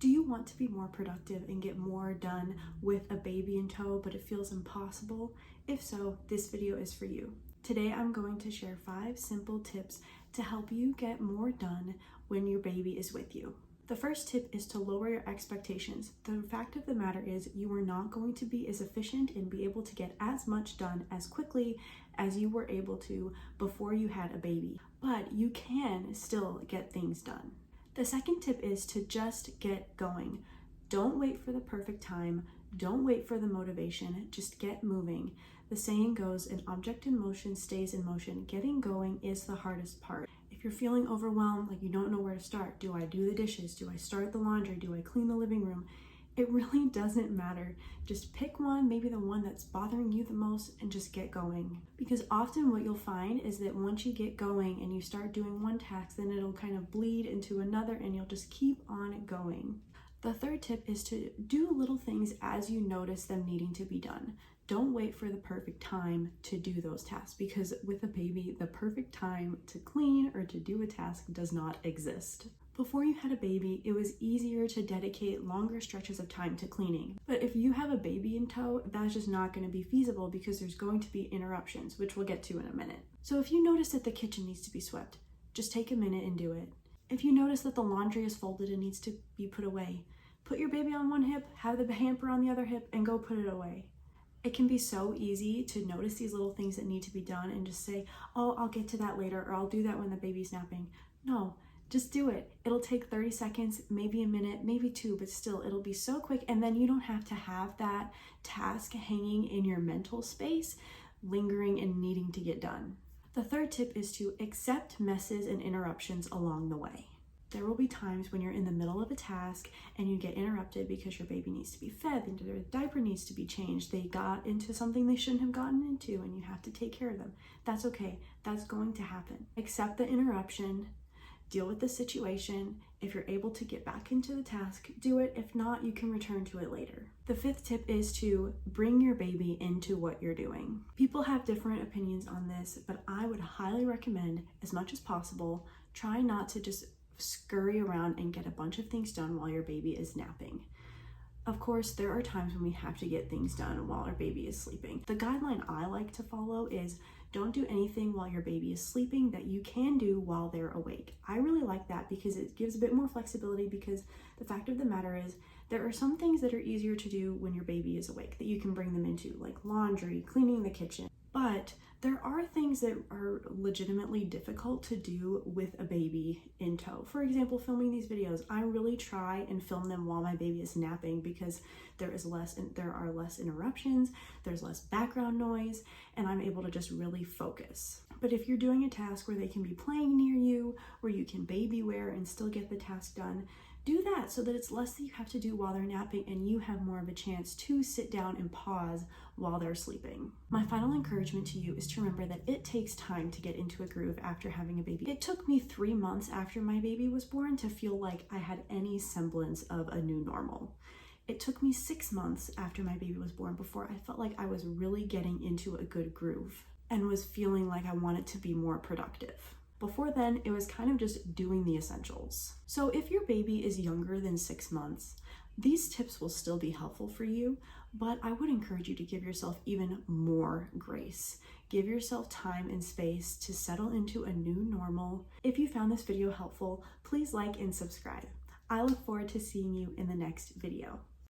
Do you want to be more productive and get more done with a baby in tow, but it feels impossible? If so, this video is for you. Today, I'm going to share 5 simple tips to help you get more done when your baby is with you. The first tip is to lower your expectations. The fact of the matter is you are not going to be as efficient and be able to get as much done as quickly as you were able to before you had a baby, but you can still get things done. The second tip is to just get going. Don't wait for the perfect time. Don't wait for the motivation. Just get moving. The saying goes, an object in motion stays in motion. Getting going is the hardest part. If you're feeling overwhelmed, like you don't know where to start, do I do the dishes? Do I start the laundry? Do I clean the living room? It really doesn't matter. Just pick one, maybe the one that's bothering you the most, and just get going. Because often what you'll find is that once you get going and you start doing one task, then it'll kind of bleed into another and you'll just keep on going. The third tip is to do little things as you notice them needing to be done. Don't wait for the perfect time to do those tasks, because with a baby, the perfect time to clean or to do a task does not exist. Before you had a baby, it was easier to dedicate longer stretches of time to cleaning. But if you have a baby in tow, that's just not going to be feasible because there's going to be interruptions, which we'll get to in a minute. So if you notice that the kitchen needs to be swept, just take a minute and do it. If you notice that the laundry is folded and needs to be put away, put your baby on one hip, have the hamper on the other hip, and go put it away. It can be so easy to notice these little things that need to be done and just say, oh, I'll get to that later, or I'll do that when the baby's napping. No. Just do it. It'll take 30 seconds, maybe a minute, maybe 2, but still it'll be so quick, and then you don't have to have that task hanging in your mental space, lingering and needing to get done. The third tip is to accept messes and interruptions along the way. There will be times when you're in the middle of a task and you get interrupted because your baby needs to be fed, and their diaper needs to be changed. They got into something they shouldn't have gotten into and you have to take care of them. That's okay. That's going to happen. Accept the interruption. Deal with the situation. If you're able to get back into the task, do it. If not, you can return to it later. The fifth tip is to bring your baby into what you're doing. People have different opinions on this, but I would highly recommend, as much as possible, try not to just scurry around and get a bunch of things done while your baby is napping. Of course, there are times when we have to get things done while our baby is sleeping. The guideline I like to follow is don't do anything while your baby is sleeping that you can do while they're awake. I really like that because it gives a bit more flexibility, because the fact of the matter is there are some things that are easier to do when your baby is awake that you can bring them into, like laundry, cleaning the kitchen. But there are things that are legitimately difficult to do with a baby in tow. For example, filming these videos, I really try and film them while my baby is napping because there are less interruptions, there's less background noise, and I'm able to just really focus. But if you're doing a task where they can be playing near you, where you can baby wear and still get the task done, do that so that it's less that you have to do while they're napping and you have more of a chance to sit down and pause while they're sleeping. My final encouragement to you is to remember that it takes time to get into a groove after having a baby. It took me 3 months after my baby was born to feel like I had any semblance of a new normal. It took me 6 months after my baby was born before I felt like I was really getting into a good groove and was feeling like I wanted to be more productive. Before then, it was kind of just doing the essentials. So if your baby is younger than 6 months, these tips will still be helpful for you, but I would encourage you to give yourself even more grace. Give yourself time and space to settle into a new normal. If you found this video helpful, please like and subscribe. I look forward to seeing you in the next video.